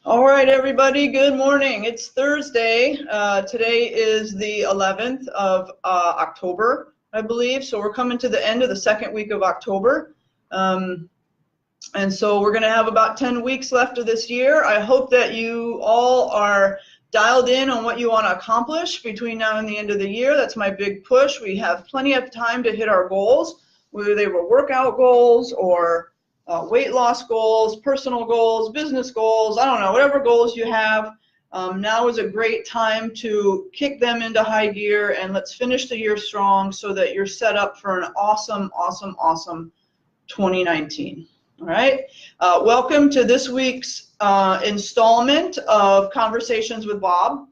All right, everybody, good morning. It's Thursday. Today is the 11th of October, I believe. So we're coming to the end of the second week of October. And so we're going to have about 10 weeks left of this year. I hope that you all are dialed in on what you want to accomplish between now and the end of the year. That's my big push. We have plenty of time to hit our goals, whether they were workout goals or weight loss goals, personal goals, business goals, I don't know, whatever goals you have. Now is a great time to kick them into high gear, and let's finish the year strong so that you're set up for an awesome 2019. All right. Welcome to this week's installment of Conversations with Bob.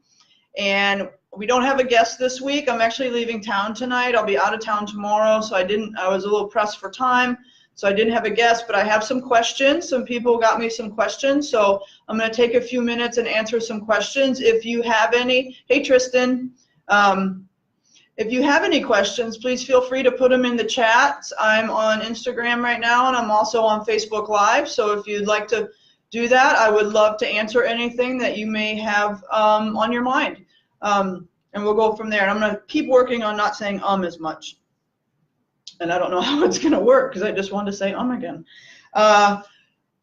And we don't have a guest this week. I'm actually leaving town tonight. I'll be out of town tomorrow, so I was a little pressed for time. So I didn't have a guest, but I have some questions. Some people got me some questions, so I'm going to take a few minutes and answer some questions. If you have any, hey Tristan, if you have any questions, please feel free to put them in the chat. I'm on Instagram right now, and I'm also on Facebook Live, so if you'd like to do that, I would love to answer anything that you may have on your mind. And we'll go from there. And I'm going to keep working on not saying as much. And I don't know how it's going to work because I just wanted to say again.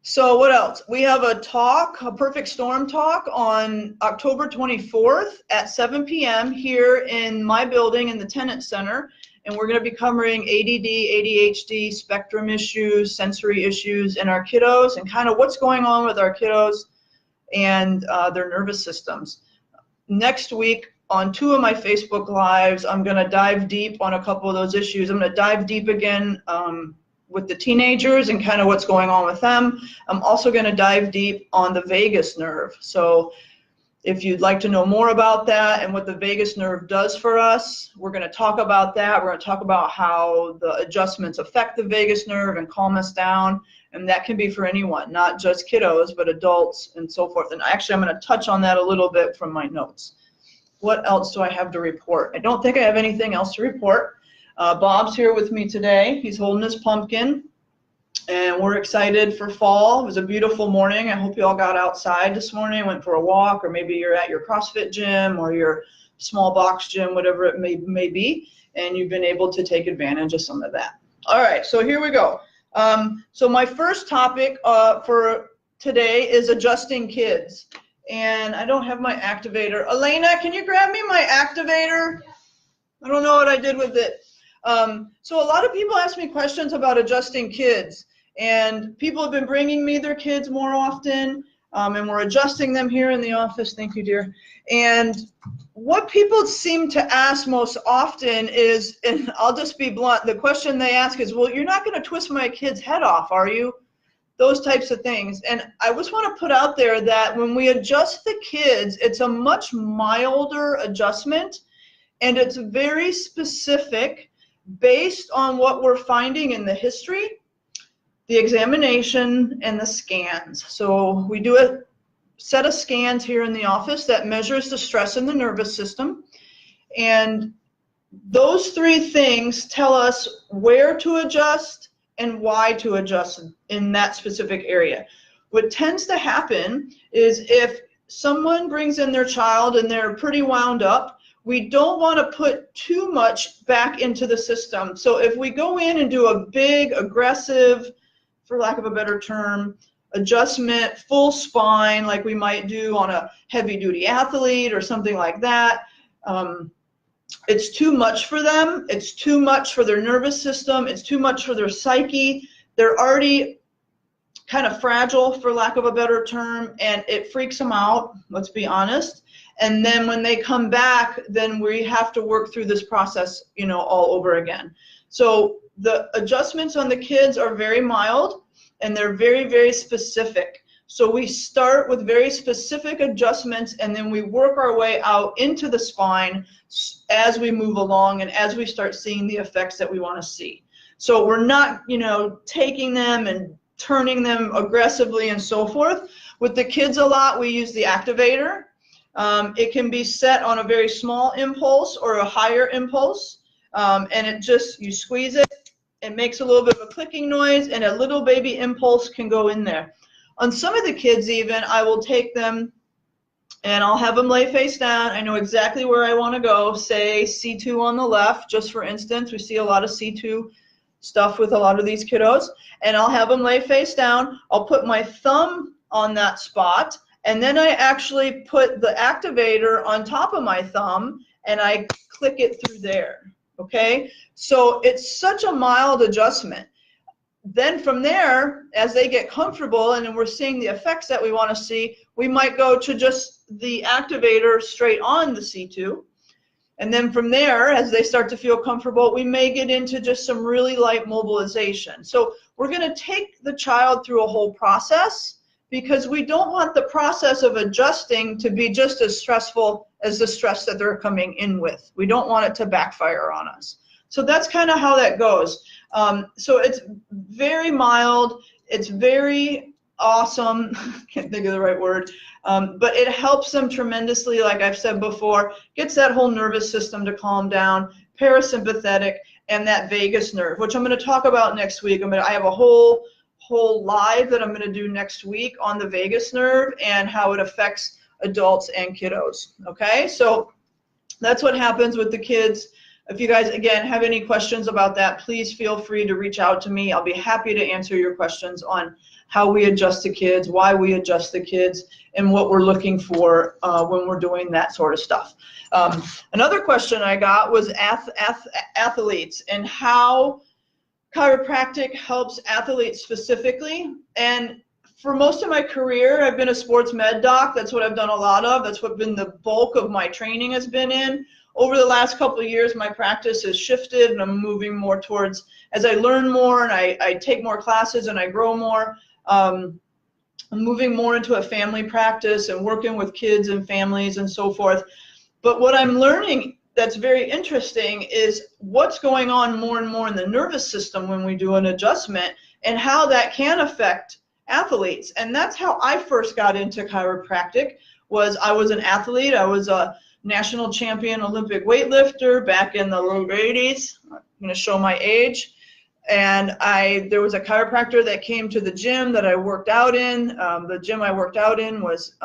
So what else? We have a talk, a Perfect Storm talk on October 24th at 7 p.m. here in my building in the Tenant Center. And we're going to be covering ADD, ADHD, spectrum issues, sensory issues in our kiddos and kind of what's going on with our kiddos and their nervous systems. Next week, on 2 of my Facebook Lives, I'm going to dive deep on a couple of those issues. I'm going to dive deep again with the teenagers and kind of what's going on with them. I'm also going to dive deep on the vagus nerve. So if you'd like to know more about that and what the vagus nerve does for us, we're going to talk about that. We're going to talk about how the adjustments affect the vagus nerve and calm us down. And that can be for anyone, not just kiddos, but adults and so forth. And actually, I'm going to touch on that a little bit from my notes. What else do I have to report? I don't think I have anything else to report. Bob's here with me today. He's holding his pumpkin, and we're excited for fall. It was a beautiful morning. I hope you all got outside this morning, went for a walk, or maybe you're at your CrossFit gym or your small box gym, whatever it may be, and you've been able to take advantage of some of that. All right, so here we go. So my first topic for today is adjusting kids. And I don't have my activator. Elena, can you grab me my activator? I don't know what I did with it. So a lot of people ask me questions about adjusting kids. And people have been bringing me their kids more often. And we're adjusting them here in the office. Thank you, dear. And what people seem to ask most often is, and I'll just be blunt, the question they ask is, well, you're not going to twist my kid's head off, are you? Those types of things. And I just want to put out there that when we adjust the kids, it's a much milder adjustment, and it's very specific based on what we're finding in the history, the examination, and the scans. So we do a set of scans here in the office that measures the stress in the nervous system, and those three things tell us where to adjust and why to adjust in that specific area. What tends to happen is if someone brings in their child and they're pretty wound up, we don't want to put too much back into the system. So if we go in and do a big, aggressive, for lack of a better term, adjustment, full spine, like we might do on a heavy-duty athlete or something like that, it's too much for them. It's too much for their nervous system. It's too much for their psyche. They're already kind of fragile, for lack of a better term, and it freaks them out, let's be honest. And then when they come back, then we have to work through this process, all over again. So the adjustments on the kids are very mild, and they're very, very specific. So we start with very specific adjustments, and then we work our way out into the spine as we move along and as we start seeing the effects that we want to see. So we're not, taking them and turning them aggressively and so forth. With the kids a lot, we use the activator. It can be set on a very small impulse or a higher impulse, and you squeeze it. It makes a little bit of a clicking noise, and a little baby impulse can go in there. On some of the kids even, I will take them and I'll have them lay face down. I know exactly where I want to go, say C2 on the left, just for instance. We see a lot of C2 stuff with a lot of these kiddos. And I'll have them lay face down. I'll put my thumb on that spot, and then I actually put the activator on top of my thumb, and I click it through there, okay? So it's such a mild adjustment. Then from there, as they get comfortable and we're seeing the effects that we want to see, we might go to just the activator straight on the C2. And then from there, as they start to feel comfortable, we may get into just some really light mobilization. So we're going to take the child through a whole process, because we don't want the process of adjusting to be just as stressful as the stress that they're coming in with. We don't want it to backfire on us. So that's kind of how that goes. So it's very mild. It's very awesome. Can't think of the right word. But it helps them tremendously, like I've said before, gets that whole nervous system to calm down, parasympathetic, and that vagus nerve, which I'm going to talk about next week. I have a whole live that I'm going to do next week on the vagus nerve and how it affects adults and kiddos. Okay, so that's what happens with the kids. If you guys, again, have any questions about that, please feel free to reach out to me. I'll be happy to answer your questions on how we adjust the kids, why we adjust the kids, and what we're looking for when we're doing that sort of stuff. Another question I got was athletes and how chiropractic helps athletes specifically. And for most of my career, I've been a sports med doc. That's what I've done a lot of. That's what been the bulk of my training has been in. Over the last couple of years, my practice has shifted, and I'm moving more towards, as I learn more and I take more classes and I grow more, I'm moving more into a family practice and working with kids and families and so forth. But what I'm learning that's very interesting is what's going on more and more in the nervous system when we do an adjustment, and how that can affect athletes. And that's how I first got into chiropractic. I was an athlete. I was a national champion Olympic weightlifter back in the late 80s. I'm going to show my age. And there was a chiropractor that came to the gym that I worked out in. The gym I worked out in was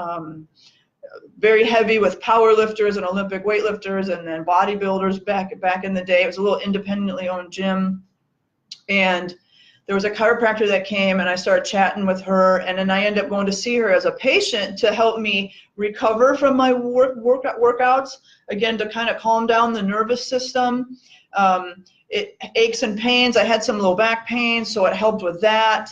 very heavy with power lifters and Olympic weightlifters and then bodybuilders back in the day. It was a little independently owned gym. And there was a chiropractor that came, and I started chatting with her, and then I ended up going to see her as a patient to help me recover from my workouts, again, to kind of calm down the nervous system. Aches and pains, I had some low back pain, so it helped with that.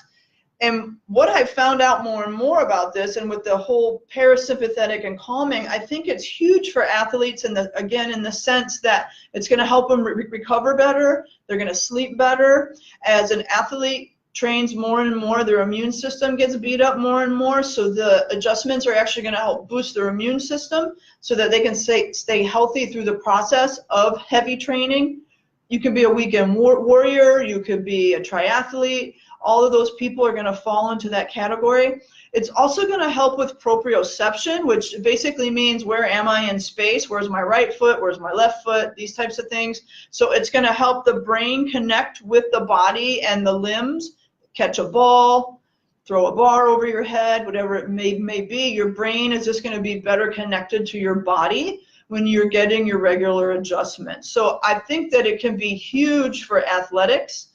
And what I've found out more and more about this, and with the whole parasympathetic and calming, I think it's huge for athletes, in the sense that it's going to help them recover better. They're going to sleep better. As an athlete trains more and more, their immune system gets beat up more and more, so the adjustments are actually going to help boost their immune system so that they can stay healthy through the process of heavy training. You could be a weekend warrior, you could be a triathlete. All of those people are going to fall into that category. It's also going to help with proprioception, which basically means where am I in space? Where's my right foot? Where's my left foot? These types of things. So it's going to help the brain connect with the body and the limbs. Catch a ball, throw a bar over your head, whatever it may be. Your brain is just going to be better connected to your body when you're getting your regular adjustments. So I think that it can be huge for athletics.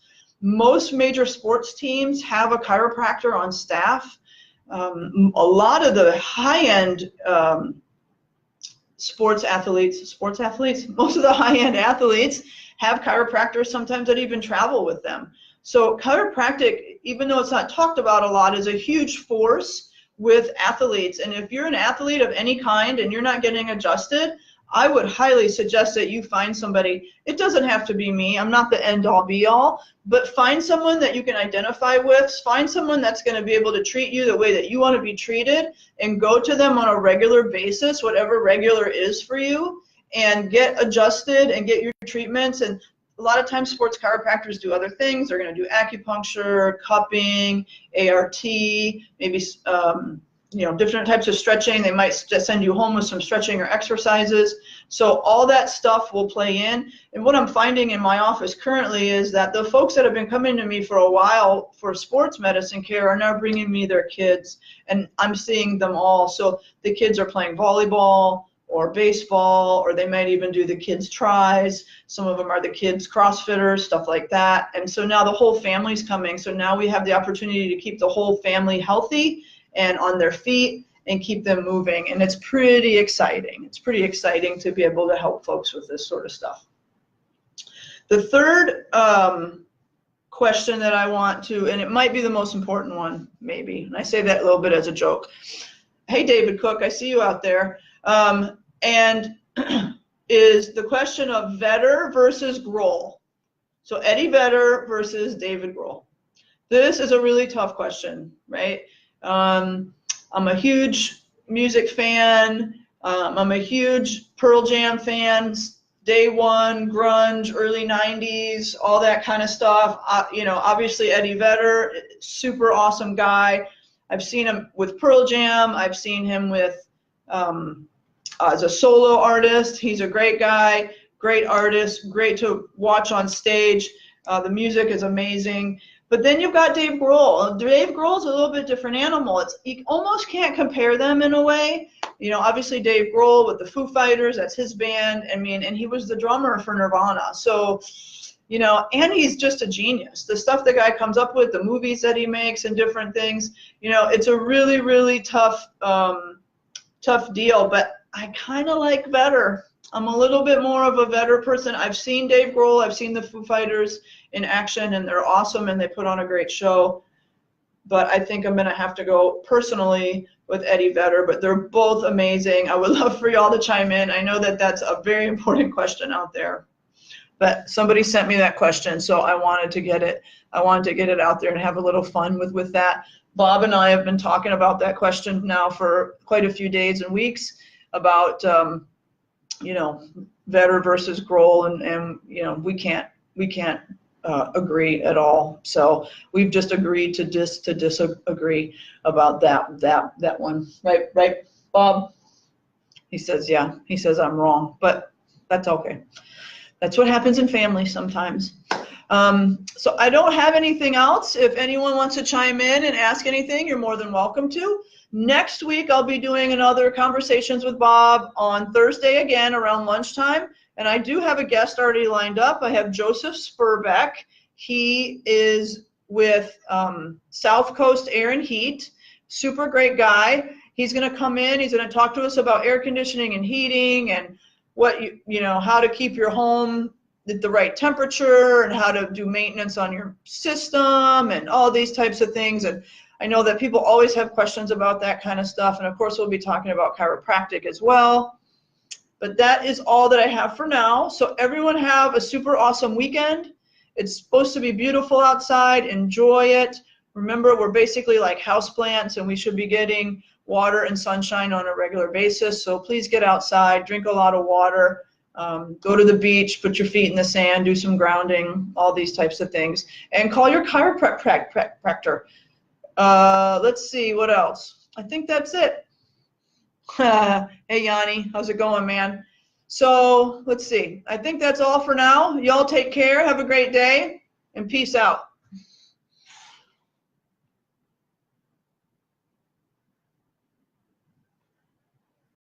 Most major sports teams have a chiropractor on staff. A lot of the high-end sports athletes, most of the high-end athletes have chiropractors sometimes that even travel with them. So chiropractic, even though it's not talked about a lot, is a huge force with athletes. And if you're an athlete of any kind and you're not getting adjusted, I would highly suggest that you find somebody. It doesn't have to be me. I'm not the end-all be-all, but find someone that you can identify with. Find someone that's going to be able to treat you the way that you want to be treated, and go to them on a regular basis, whatever regular is for you, and get adjusted and get your treatments. And a lot of times sports chiropractors do other things. They're going to do acupuncture, cupping, ART, maybe different types of stretching. They might send you home with some stretching or exercises. So all that stuff will play in. And what I'm finding in my office currently is that the folks that have been coming to me for a while for sports medicine care are now bringing me their kids, and I'm seeing them all. So the kids are playing volleyball or baseball, or they might even do the kids' tries. Some of them are the kids' CrossFitters, stuff like that. And so now the whole family's coming. So now we have the opportunity to keep the whole family healthy and on their feet and keep them moving. And it's pretty exciting. It's pretty exciting to be able to help folks with this sort of stuff. The third question that I want to, and it might be the most important one, maybe, and I say that a little bit as a joke. Hey, David Cook, I see you out there. And is the question of Vedder versus Grohl. So Eddie Vedder versus David Grohl. This is a really tough question, right? I'm a huge music fan. I'm a huge Pearl Jam fan. Day one, grunge, early 90s, all that kind of stuff. Obviously Eddie Vedder, super awesome guy. I've seen him with Pearl Jam. I've seen him with as a solo artist. He's a great guy, great artist, great to watch on stage. The music is amazing. But then you've got Dave Grohl. Dave Grohl's a little bit different animal. You almost can't compare them in a way. Obviously Dave Grohl with the Foo Fighters, that's his band. And he was the drummer for Nirvana. So, and he's just a genius. The stuff the guy comes up with, the movies that he makes and different things, it's a really, really tough deal. But I kind of like Vedder. I'm a little bit more of a Vedder person. I've seen Dave Grohl. I've seen the Foo Fighters in action, and they're awesome, and they put on a great show. But I think I'm going to have to go personally with Eddie Vedder, but they're both amazing. I would love for y'all to chime in. I know that that's a very important question out there, but somebody sent me that question, so I wanted to get it. I wanted to get it out there and have a little fun with that. Bob and I have been talking about that question now for quite a few days and weeks about, Vedder versus Grohl, and we can't agree at all. So we've just agreed to disagree about that one. Right, Bob? He says, yeah. He says I'm wrong, but that's okay. That's what happens in families sometimes. So I don't have anything else. If anyone wants to chime in and ask anything, you're more than welcome to. Next week, I'll be doing another Conversations with Bob on Thursday again around lunchtime. And I do have a guest already lined up. I have Joseph Spurbeck. He is with South Coast Air and Heat. Super great guy. He's going to come in. He's going to talk to us about air conditioning and heating and what how to keep your home at the right temperature and how to do maintenance on your system and all these types of things. And I know that people always have questions about that kind of stuff. And of course, we'll be talking about chiropractic as well. But that is all that I have for now. So everyone have a super awesome weekend. It's supposed to be beautiful outside. Enjoy it. Remember, we're basically like houseplants, and we should be getting water and sunshine on a regular basis. So please get outside, drink a lot of water, go to the beach, put your feet in the sand, do some grounding, all these types of things. And call your chiropractor. Let's see, what else? I think that's it. Hey, Yanni, how's it going, man? So let's see. I think that's all for now. Y'all take care. Have a great day, and peace out.